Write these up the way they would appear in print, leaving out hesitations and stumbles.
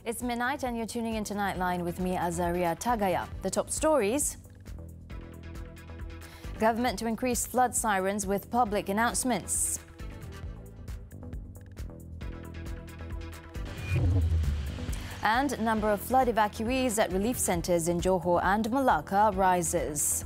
It's midnight and you're tuning into Nightline with me, Azaria. Tagaya. The top stories. Government to increase flood sirens with public announcements. And number of flood evacuees at relief centres in Johor and Malacca rises.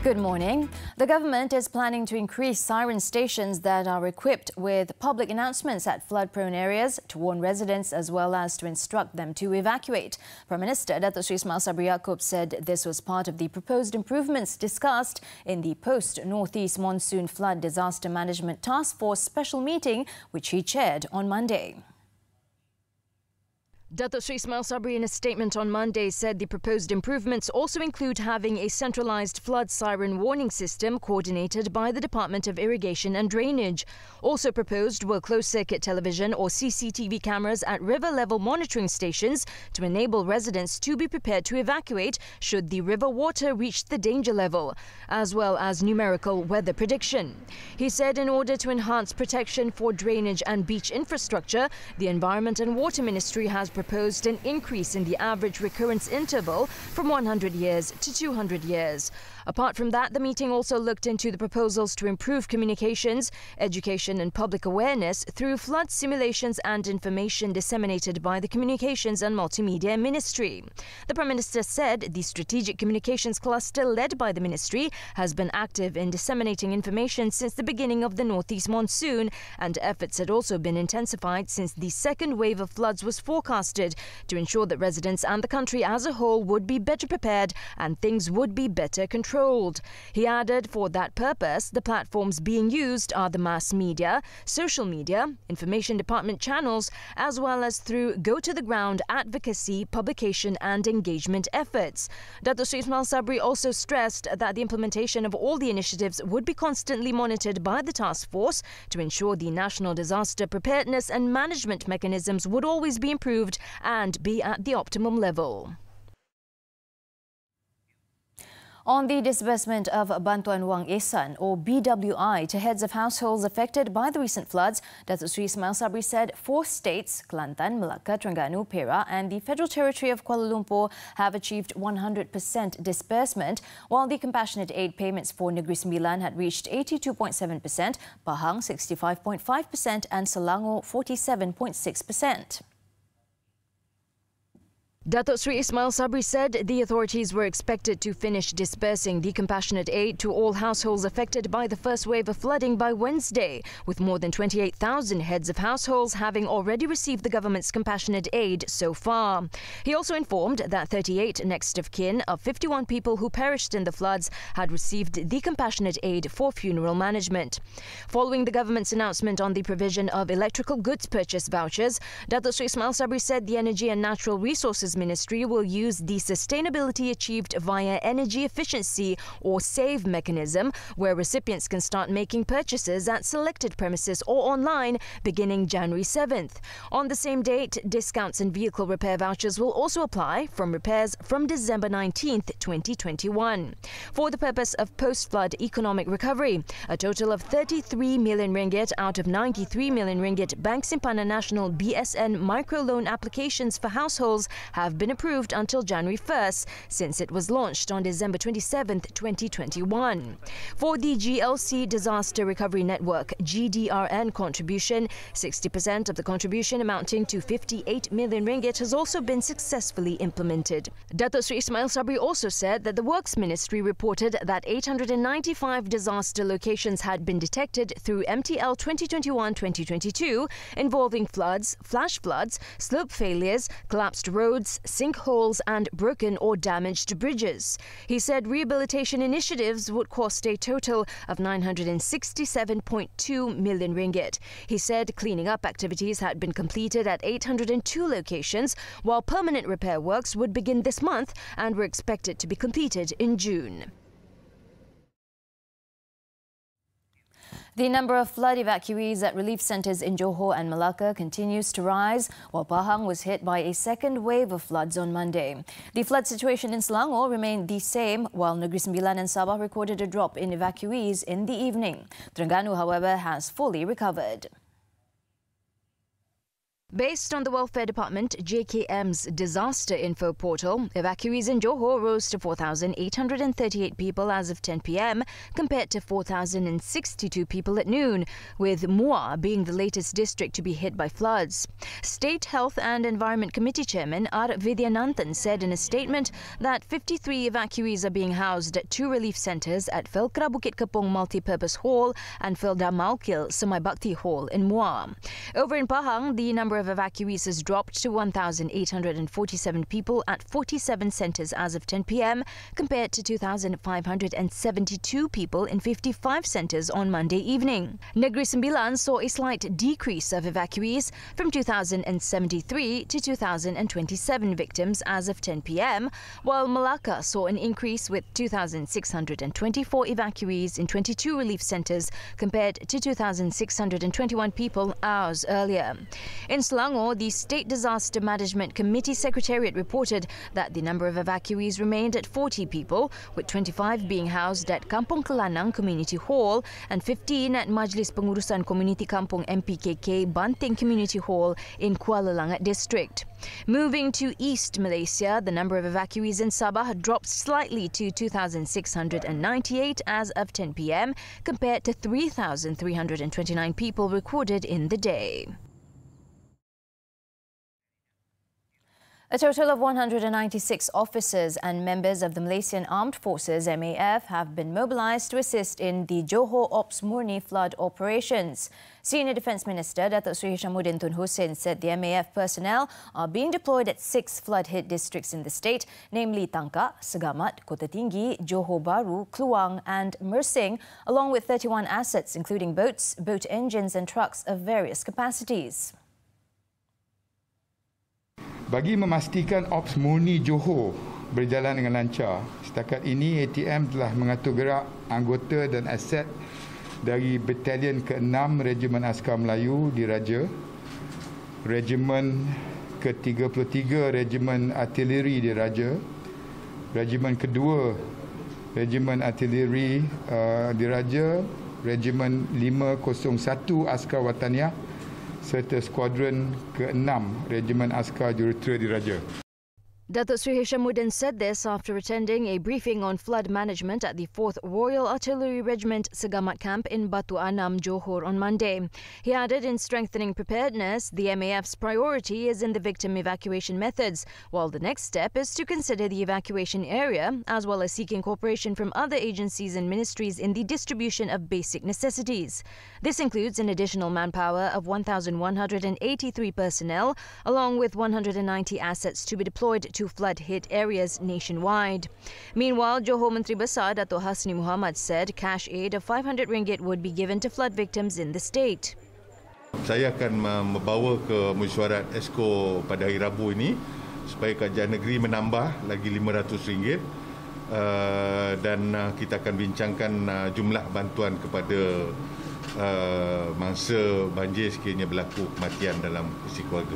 Good morning. The government is planning to increase siren stations that are equipped with public announcements at flood-prone areas to warn residents as well as to instruct them to evacuate. Prime Minister Datuk Seri Ismail Sabri Yaakob said this was part of the proposed improvements discussed in the post-Northeast Monsoon Flood Disaster Management Task Force special meeting, which he chaired on Monday. Datuk Seri Ismail Sabri in a statement on Monday said the proposed improvements also include having a centralised flood siren warning system coordinated by the Department of Irrigation and Drainage. Also proposed were closed-circuit television or CCTV cameras at river-level monitoring stations to enable residents to be prepared to evacuate should the river water reach the danger level, as well as numerical weather prediction. He said in order to enhance protection for drainage and beach infrastructure, the Environment and Water Ministry has proposed an increase in the average recurrence interval from 100 years to 200 years. Apart from that, the meeting also looked into the proposals to improve communications, education and public awareness through flood simulations and information disseminated by the Communications and Multimedia Ministry. The Prime Minister said the Strategic Communications Cluster led by the Ministry has been active in disseminating information since the beginning of the Northeast Monsoon, and efforts had also been intensified since the second wave of floods was forecasted to ensure that residents and the country as a whole would be better prepared and things would be better controlled. He added for that purpose, the platforms being used are the mass media, social media, information department channels, as well as through go-to-the-ground advocacy, publication and engagement efforts. Datuk Seri Ismail Sabri also stressed that the implementation of all the initiatives would be constantly monitored by the task force to ensure the national disaster preparedness and management mechanisms would always be improved and be at the optimum level. On the disbursement of Bantuan Wang Ehsan or BWI to heads of households affected by the recent floods, Datuk Seri Ismail Sabri said 4 states, Kelantan, Melaka, Terengganu, Perak and the Federal Territory of Kuala Lumpur have achieved 100% disbursement, while the compassionate aid payments for Negeri Sembilan had reached 82.7%, Pahang 65.5% and Selangor 47.6%. Datuk Seri Ismail Sabri said the authorities were expected to finish disbursing the compassionate aid to all households affected by the first wave of flooding by Wednesday, with more than 28,000 heads of households having already received the government's compassionate aid so far. He also informed that 38 next of kin of 51 people who perished in the floods had received the compassionate aid for funeral management. Following the government's announcement on the provision of electrical goods purchase vouchers, Datuk Seri Ismail Sabri said the Energy and Natural Resources Ministry will use the sustainability achieved via energy efficiency or SAVE mechanism, where recipients can start making purchases at selected premises or online beginning January 7th. On the same date, discounts and vehicle repair vouchers will also apply from repairs from December 19th, 2021. For the purpose of post-flood economic recovery, a total of 33 million ringgit out of 93 million ringgit Bank Simpanan Nasional BSN microloan applications for households have been approved until January 1st, since it was launched on December 27th, 2021. For the GLC Disaster Recovery Network GDRN contribution, 60% of the contribution amounting to 58 million ringgit has also been successfully implemented. Datuk Seri Ismail Sabri also said that the Works Ministry reported that 895 disaster locations had been detected through MTL 2021-2022, involving floods, flash floods, slope failures, collapsed roads, sinkholes and broken or damaged bridges. He said rehabilitation initiatives would cost a total of 967.2 million ringgit. He said cleaning up activities had been completed at 802 locations, while permanent repair works would begin this month and were expected to be completed in June. The number of flood evacuees at relief centres in Johor and Malacca continues to rise, while Pahang was hit by a second wave of floods on Monday. The flood situation in Selangor remained the same, while Negeri Sembilan and Sabah recorded a drop in evacuees in the evening. Terengganu, however, has fully recovered. Based on the Welfare Department JKM's disaster info portal, evacuees in Johor rose to 4,838 people as of 10 p.m. compared to 4,062 people at noon, with Muar being the latest district to be hit by floods. State Health and Environment Committee Chairman R. Vidyananthan said in a statement that 53 evacuees are being housed at 2 relief centres at Felkra Bukit Kepong Multipurpose Hall and Felda Malkil Semai Bakti Hall in Muar. Over in Pahang, the number of evacuees has dropped to 1,847 people at 47 centres as of 10 p.m. compared to 2,572 people in 55 centres on Monday evening. Negeri Sembilan saw a slight decrease of evacuees from 2,073 to 2,027 victims as of 10 p.m, while Malacca saw an increase with 2,624 evacuees in 22 relief centres compared to 2,621 people hours earlier. In Selangor, the State Disaster Management Committee Secretariat reported that the number of evacuees remained at 40 people, with 25 being housed at Kampung Kelanang Community Hall and 15 at Majlis Pengurusan Komuniti Kampung MPKK Banting Community Hall in Kuala Langat District. Moving to East Malaysia, the number of evacuees in Sabah dropped slightly to 2,698 as of 10 p.m. compared to 3,329 people recorded in the day. A total of 196 officers and members of the Malaysian Armed Forces MAF have been mobilised to assist in the Johor Ops Murni flood operations. Senior Defence Minister Datuk Seri Hishamuddin Tun Hussein said the MAF personnel are being deployed at 6 flood-hit districts in the state, namely Tangkak, Segamat, Kota Tinggi, Johor Bahru, Kluang and Mersing, along with 31 assets including boats, boat engines and trucks of various capacities. Bagi memastikan Ops Murni Johor berjalan dengan lancar, setakat ini ATM telah mengatur gerak anggota dan aset dari Batalion ke-6 Regimen Askar Melayu Diraja, Regimen ke-33 Regimen Artileri Diraja, Regimen kedua Regimen Artileri Diraja, Regimen 501 Askar Wataniah serta Skuadron ke-6 Regimen Askar Jurutera Diraja. Datuk Seri Hishamuddin said this after attending a briefing on flood management at the 4th Royal Artillery Regiment Segamat Camp in Batu Anam, Johor on Monday. He added in strengthening preparedness, the MAF's priority is in the victim evacuation methods, while the next step is to consider the evacuation area, as well as seeking cooperation from other agencies and ministries in the distribution of basic necessities. This includes an additional manpower of 1,183 personnel, along with 190 assets to be deployed to flood-hit areas nationwide. Meanwhile, Johor Menteri Besar Dato' Hasni Muhammad said cash aid of RM500 would be given to flood victims in the state. Saya akan membawa ke mesyuarat ESCO pada hari Rabu ini supaya kerajaan negeri menambah lagi RM500 dan kita akan bincangkan jumlah bantuan kepada mangsa banjir sekiranya berlaku kematian dalam kursi keluarga.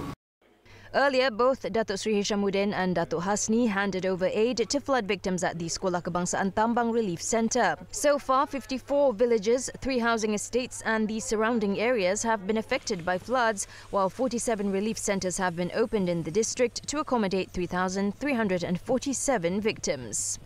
Earlier, both Datuk Seri Hishamuddin and Datuk Hasni handed over aid to flood victims at the Sekolah Kebangsaan Tambang Relief Centre. So far, 54 villages, 3 housing estates and the surrounding areas have been affected by floods, while 47 relief centres have been opened in the district to accommodate 3,347 victims.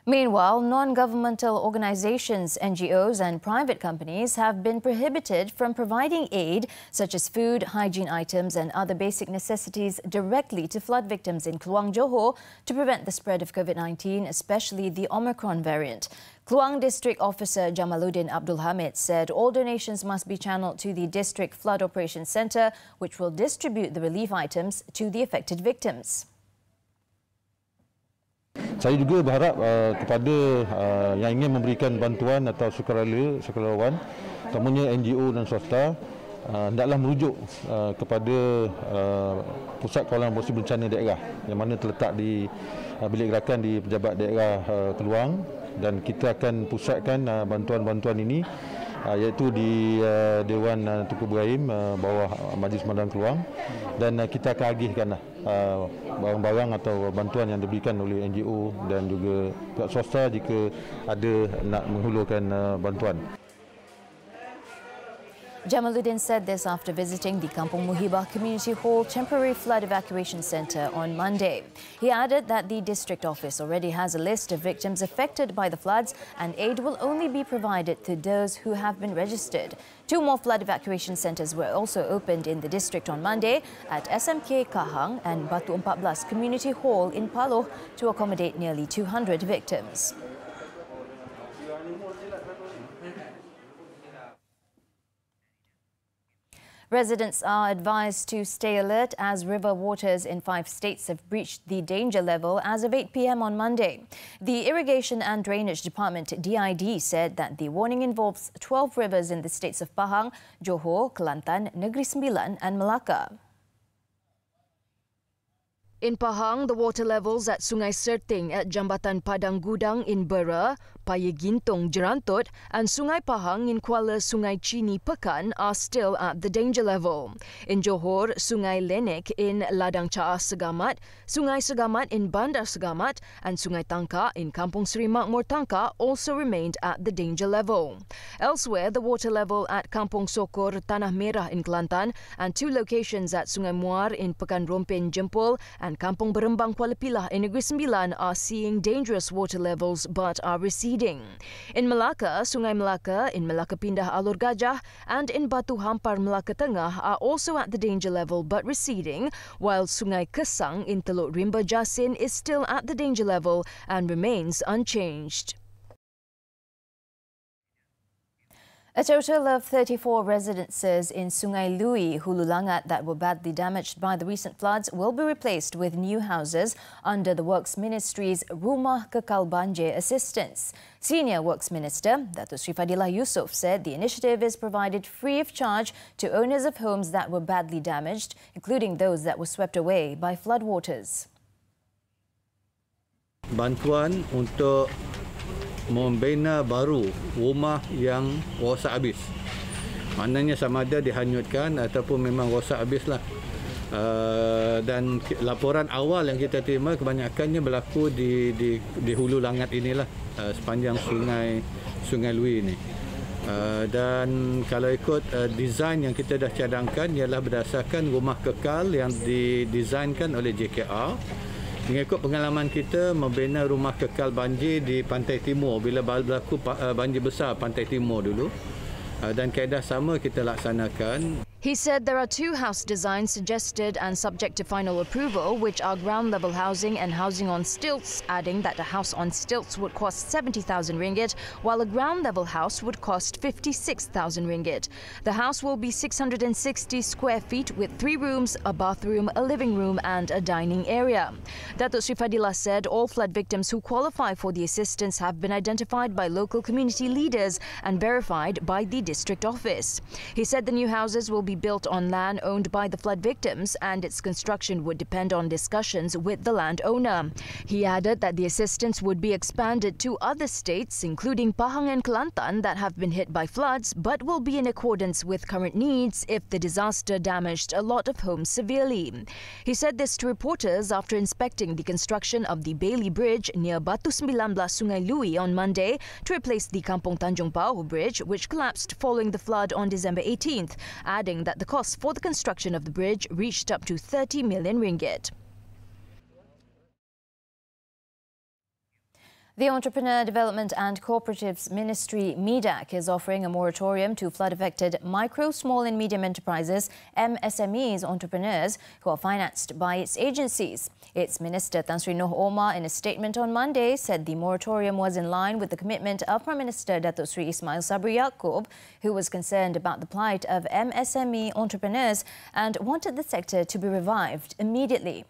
Meanwhile, non-governmental organizations, NGOs and private companies have been prohibited from providing aid such as food, hygiene items and other basic necessities directly to flood victims in Kluang, Johor to prevent the spread of COVID-19, especially the Omicron variant. Kluang District Officer Jamaluddin Abdul Hamid said all donations must be channeled to the District Flood Operations Centre, which will distribute the relief items to the affected victims. Saya juga berharap kepada yang ingin memberikan bantuan atau sukarelawan, terutamanya NGO dan swasta, hendaklah merujuk kepada Pusat Kawalan Operasi Bencana Daerah yang mana terletak di bilik gerakan di Pejabat Daerah Keluang, dan kita akan pusatkan bantuan-bantuan ini iaitu di Dewan Tunku Ibrahim bawah Majlis Mandaran Keluang, dan kita akan agihkan barang-barang atau bantuan yang diberikan oleh NGO dan juga pihak swasta jika ada nak menghulurkan bantuan. Jamaluddin said this after visiting the Kampung Muhibah Community Hall Temporary Flood Evacuation Centre on Monday. He added that the district office already has a list of victims affected by the floods, and aid will only be provided to those who have been registered. 2 more flood evacuation centres were also opened in the district on Monday at SMK Kahang and Batu 14 Community Hall in Paloh to accommodate nearly 200 victims. Residents are advised to stay alert as river waters in 5 states have breached the danger level as of 8 p.m. on Monday. The Irrigation and Drainage Department DID said that the warning involves 12 rivers in the states of Pahang, Johor, Kelantan, Negeri Sembilan and Melaka. In Pahang, the water levels at Sungai Serting at Jambatan Padang Gudang in Bera, Paya Gintong Jerantut and Sungai Pahang in Kuala Sungai Chini Pekan are still at the danger level. In Johor, Sungai Lenek in Ladang Caas Segamat, Sungai Segamat in Bandar Segamat and Sungai Tangka in Kampung Seri Makmur Tangka also remained at the danger level. Elsewhere, the water level at Kampung Sokor Tanah Merah in Kelantan and 2 locations at Sungai Muar in Pekan Rompin Jempol and Kampung Berembang Kuala Pilah in Negeri Sembilan are seeing dangerous water levels but are receding. In Melaka, Sungai Melaka in Melaka Pindah Alur Gajah and in Batu Hampar Melaka Tengah are also at the danger level but receding, while Sungai Kesang in Teluk Rimba Jasin is still at the danger level and remains unchanged. A total of 34 residences in Sungai Lui, Hulu Langat that were badly damaged by the recent floods will be replaced with new houses under the Works Ministry's Rumah Kekal Banjir assistance. Senior Works Minister Datuk Sri Fadilah Yusof said the initiative is provided free of charge to owners of homes that were badly damaged, including those that were swept away by floodwaters. Bantuan untuk membina baru rumah yang rosak habis. Maknanya sama ada dihanyutkan ataupun memang rosak habislah. Dan laporan awal yang kita terima kebanyakannya berlaku di Hulu Langat inilah, sepanjang Sungai Lui ini. Dan kalau ikut desain yang kita dah cadangkan ialah berdasarkan rumah kekal yang didesainkan oleh JKR. Mengikut pengalaman kita membina rumah kekal banjir di Pantai Timur bila berlaku banjir besar Pantai Timur dulu, dan kaedah sama kita laksanakan. He said there are 2 house designs suggested and subject to final approval, which are ground-level housing and housing on stilts, adding that a house on stilts would cost 70,000 ringgit, while a ground-level house would cost 56,000 ringgit. The house will be 660 square feet with 3 rooms, a bathroom, a living room and a dining area. Datuk Sri Fadilah said all flood victims who qualify for the assistance have been identified by local community leaders and verified by the district office. He said the new houses will be built on land owned by the flood victims and its construction would depend on discussions with the landowner. He added that the assistance would be expanded to other states, including Pahang and Kelantan, that have been hit by floods, but will be in accordance with current needs if the disaster damaged a lot of homes severely. He said this to reporters after inspecting the construction of the Bailey Bridge near Batu 19 Sungai Lui on Monday to replace the Kampung Tanjung Pau Bridge, which collapsed following the flood on December 18th, adding that the cost for the construction of the bridge reached up to 30 million ringgit. The Entrepreneur Development and Cooperatives Ministry, MIDAC, is offering a moratorium to flood-affected micro, small and medium enterprises, MSMEs, entrepreneurs who are financed by its agencies. Its Minister Tan Sri Noh Omar, in a statement on Monday, said the moratorium was in line with the commitment of Prime Minister Datuk Sri Ismail Sabri Yaakob, who was concerned about the plight of MSME entrepreneurs and wanted the sector to be revived immediately.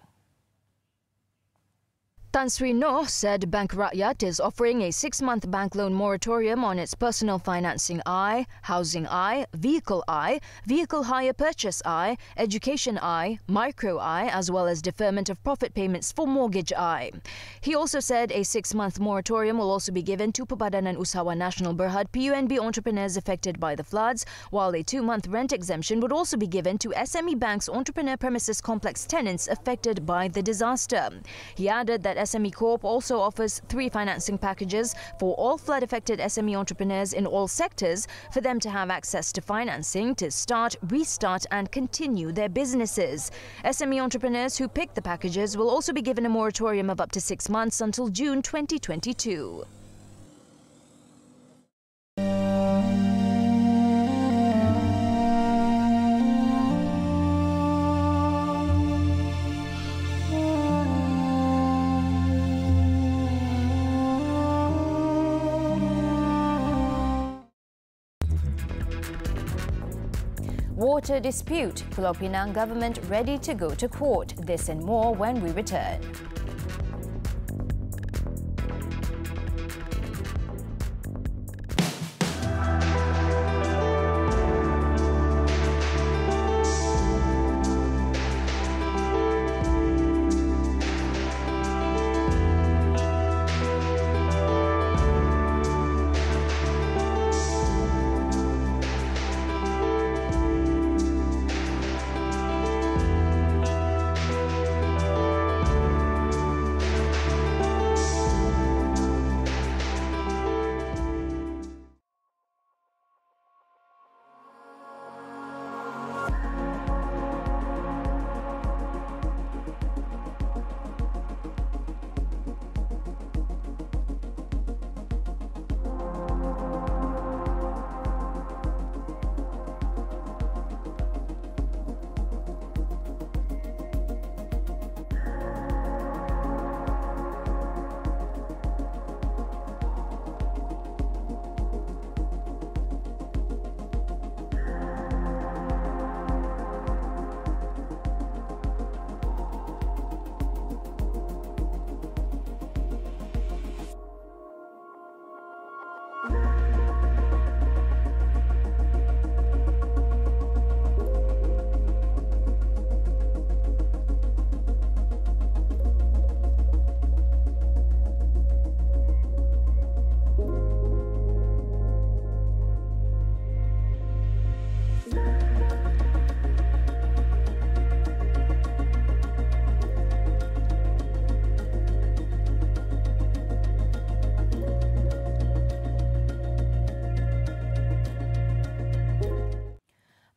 Tan Sri Noh said Bank Rakyat is offering a 6-month bank loan moratorium on its personal financing I, housing I, vehicle hire purchase I, education I, micro I, as well as deferment of profit payments for mortgage I. He also said a 6-month moratorium will also be given to Perbadanan Usahawan Nasional Berhad PUNB entrepreneurs affected by the floods, while a 2-month rent exemption would also be given to SME Bank's entrepreneur premises complex tenants affected by the disaster. He added that SME Corp also offers 3 financing packages for all flood-affected SME entrepreneurs in all sectors for them to have access to financing to start, restart and continue their businesses. SME entrepreneurs who pick the packages will also be given a moratorium of up to 6 months until June 2022. Water dispute. Pulau Pinang government ready to go to court. This and more when we return.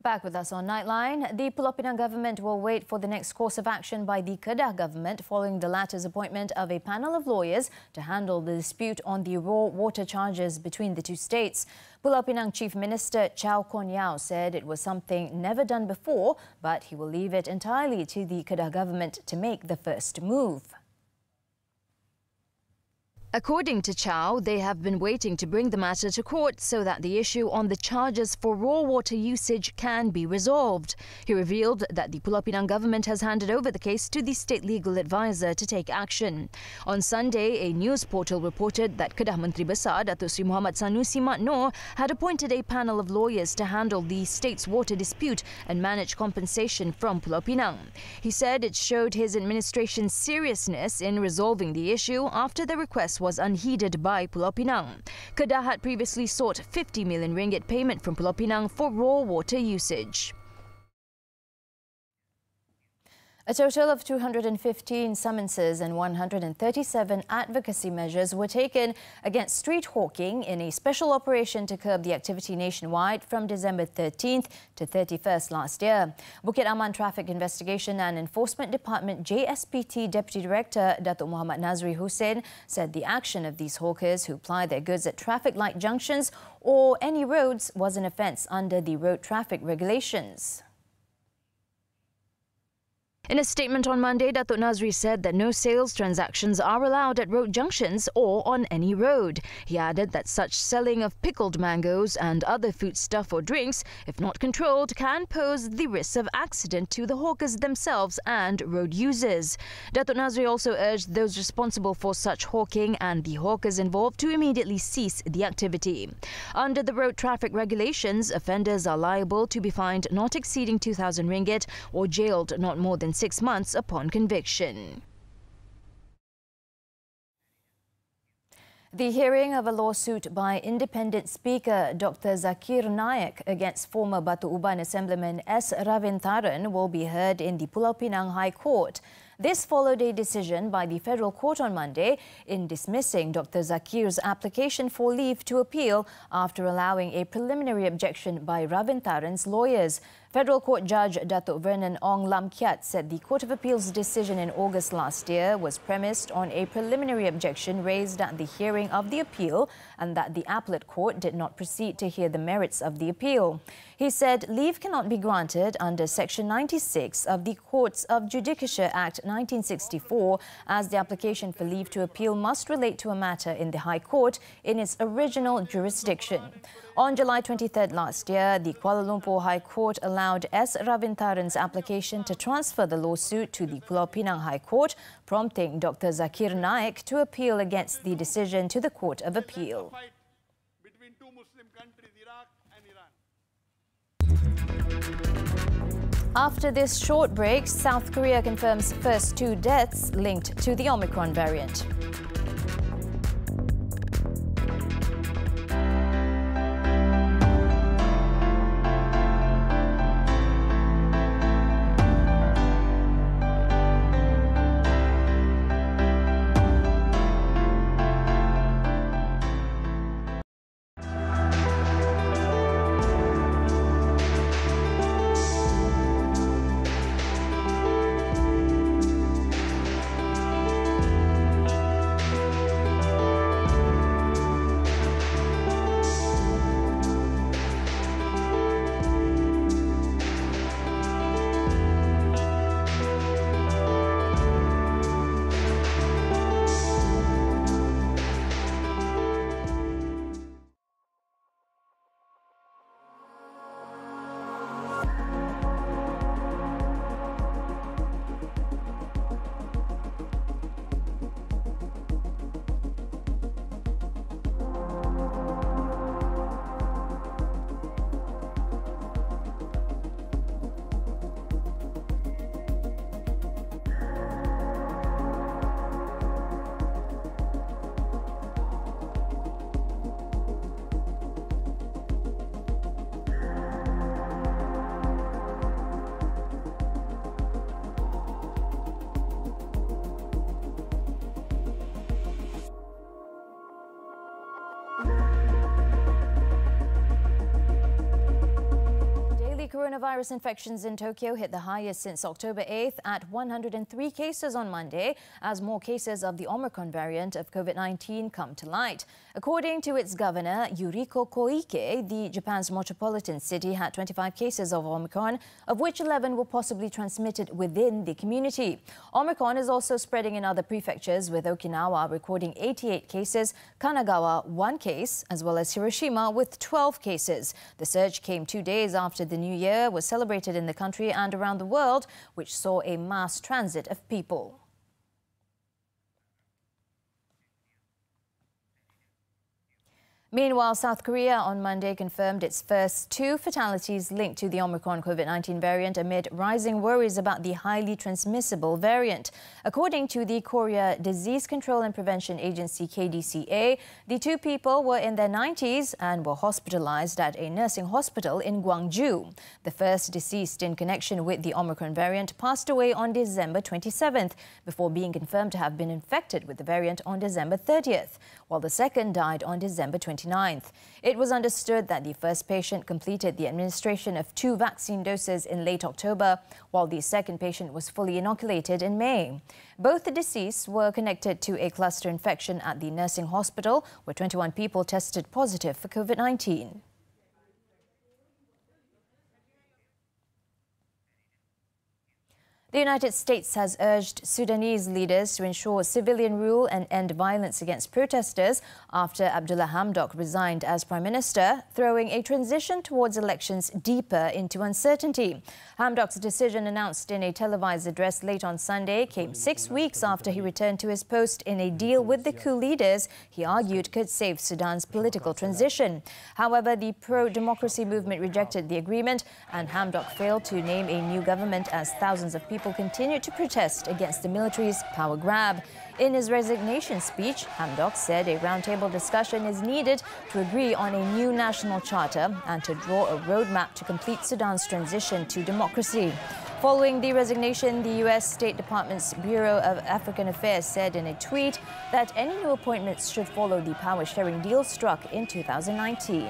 Back with us on Nightline, the Pulau Pinang government will wait for the next course of action by the Kedah government following the latter's appointment of a panel of lawyers to handle the dispute on the raw water charges between the two states. Pulau Pinang Chief Minister Chow Kon Yao said it was something never done before, but he will leave it entirely to the Kedah government to make the first move. According to Chow, they have been waiting to bring the matter to court so that the issue on the charges for raw water usage can be resolved. He revealed that the Pulau Pinang government has handed over the case to the state legal advisor to take action. On Sunday, a news portal reported that Kedah Menteri Besar Datuk Seri Muhammad Sanusi Mat Noor had appointed a panel of lawyers to handle the state's water dispute and manage compensation from Pulau Pinang. He said it showed his administration's seriousness in resolving the issue after the request was unheeded by Pulau Pinang. Kedah had previously sought 50 million ringgit payment from Pulau Pinang for raw water usage. A total of 215 summonses and 137 advocacy measures were taken against street hawking in a special operation to curb the activity nationwide from December 13th to 31st last year. Bukit Aman Traffic Investigation and Enforcement Department JSPT Deputy Director Datuk Muhammad Nazri Hussein said the action of these hawkers who ply their goods at traffic light junctions or any roads was an offence under the road traffic regulations. In a statement on Monday, Datuk Nazri said that no sales transactions are allowed at road junctions or on any road. He added that such selling of pickled mangoes and other foodstuff or drinks, if not controlled, can pose the risk of accident to the hawkers themselves and road users. Datuk Nazri also urged those responsible for such hawking and the hawkers involved to immediately cease the activity. Under the road traffic regulations, offenders are liable to be fined not exceeding 2,000 ringgit or jailed not more than 6 months upon conviction. The hearing of a lawsuit by independent Speaker Dr. Zakir Naik against former Batu Uban Assemblyman S. Ravintharan will be heard in the Pulau Pinang High Court. This followed a decision by the Federal Court on Monday in dismissing Dr. Zakir's application for leave to appeal after allowing a preliminary objection by Ravintharan's lawyers. Federal Court Judge Datuk Vernon Ong Lam Kiat said the Court of Appeal's decision in August last year was premised on a preliminary objection raised at the hearing of the appeal and that the appellate court did not proceed to hear the merits of the appeal. He said leave cannot be granted under Section 96 of the Courts of Judicature Act 1964 as the application for leave to appeal must relate to a matter in the High Court in its original jurisdiction. On July 23rd last year, the Kuala Lumpur High Court allowed S. Ravintharan's application to transfer the lawsuit to the Pulau Pinang High Court, prompting Dr. Zakir Naik to appeal against the decision to the Court of Appeal. Between two Muslim countries, Iraq and Iran. After this short break, South Korea confirms first 2 deaths linked to the Omicron variant. Coronavirus infections in Tokyo hit the highest since October 8th at 103 cases on Monday as more cases of the Omicron variant of COVID-19 come to light. According to its governor, Yuriko Koike, the Japan's metropolitan city had 25 cases of Omicron, of which 11 were possibly transmitted within the community. Omicron is also spreading in other prefectures, with Okinawa recording 88 cases, Kanagawa 1 case, as well as Hiroshima with 12 cases. The surge came 2 days after the New Year was celebrated in the country and around the world, which saw a mass transit of people. Meanwhile, South Korea on Monday confirmed its first 2 fatalities linked to the Omicron COVID-19 variant amid rising worries about the highly transmissible variant. According to the Korea Disease Control and Prevention Agency KDCA, the 2 people were in their 90s and were hospitalized at a nursing hospital in Gwangju. The first deceased in connection with the Omicron variant passed away on December 27th before being confirmed to have been infected with the variant on December 30th, while the second died on December 29th. It was understood that the first patient completed the administration of 2 vaccine doses in late October, while the second patient was fully inoculated in May. Both the deceased were connected to a cluster infection at the nursing hospital, where 21 people tested positive for COVID-19. The United States has urged Sudanese leaders to ensure civilian rule and end violence against protesters after Abdullah Hamdok resigned as Prime Minister, throwing a transition towards elections deeper into uncertainty. Hamdok's decision, announced in a televised address late on Sunday, came 6 weeks after he returned to his post in a deal with the coup leaders he argued could save Sudan's political transition. However, the pro-democracy movement rejected the agreement, and Hamdok failed to name a new government as thousands of people continued to protest against the military's power grab. In his resignation speech, Hamdok said a roundtable discussion is needed to agree on a new national charter and to draw a roadmap to complete Sudan's transition to democracy. Following the resignation, the U.S. State Department's Bureau of African Affairs said in a tweet that any new appointments should follow the power-sharing deal struck in 2019.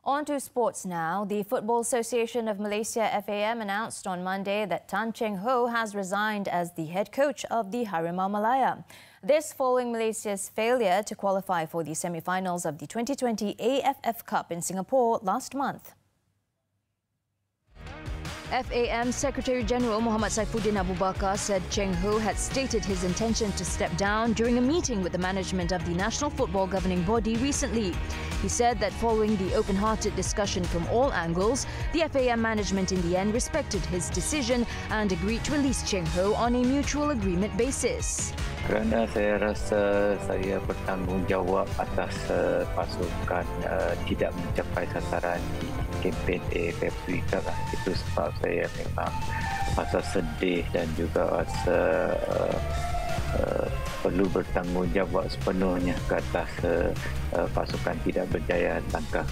On to sports now. The Football Association of Malaysia FAM announced on Monday that Tan Cheng Ho has resigned as the head coach of the Harimau Malaya. This following Malaysia's failure to qualify for the semi-finals of the 2020 AFF Cup in Singapore last month. FAM Secretary-General Muhammad Saifuddin Abu Bakar said Cheng Ho had stated his intention to step down during a meeting with the management of the National Football Governing Body recently. He said that following the open-hearted discussion from all angles, the FAM management in the end respected his decision and agreed to release Cheng Ho on a mutual agreement basis. Kerana saya rasa saya bertanggungjawab atas pasukan tidak mencapai sasaran di kempen AFF Cup. Itu sebab saya memang rasa sedih dan juga rasa perlu bertanggungjawab sepenuhnya ke atas pasukan tidak berjaya langkah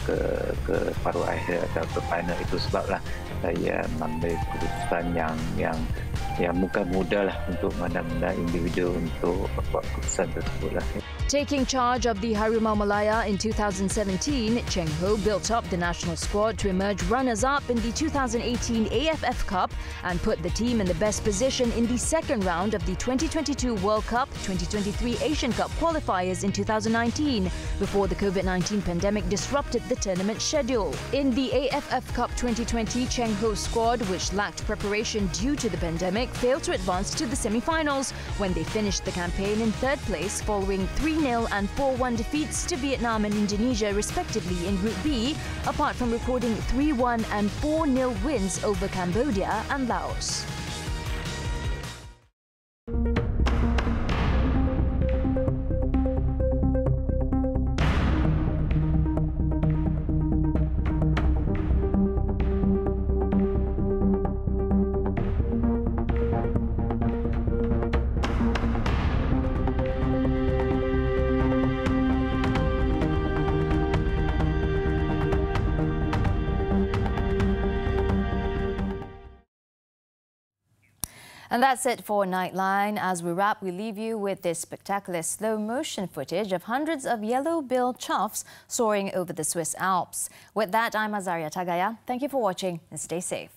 ke paruh akhir atau ke final. Itu sebablah saya mengambil keputusan yang bukan mudah lah untuk mana-mana individu untuk buat keputusan tersebut lah. Taking charge of the Harimau Malaya in 2017, Cheng Ho built up the national squad to emerge runners-up in the 2018 AFF Cup and put the team in the best position in the second round of the 2022 World Cup, 2023 Asian Cup qualifiers in 2019, before the COVID-19 pandemic disrupted the tournament schedule. In the AFF Cup 2020, Cheng Ho's squad, which lacked preparation due to the pandemic, failed to advance to the semi-finals when they finished the campaign in third place following 3-0 and 4-1 defeats to Vietnam and Indonesia respectively in Group B, apart from recording 3-1 and 4-0 wins over Cambodia and Laos. And that's it for Nightline. As we wrap, we leave you with this spectacular slow-motion footage of hundreds of yellow-billed choughs soaring over the Swiss Alps. With that, I'm Azaria Tagaya. Thank you for watching and stay safe.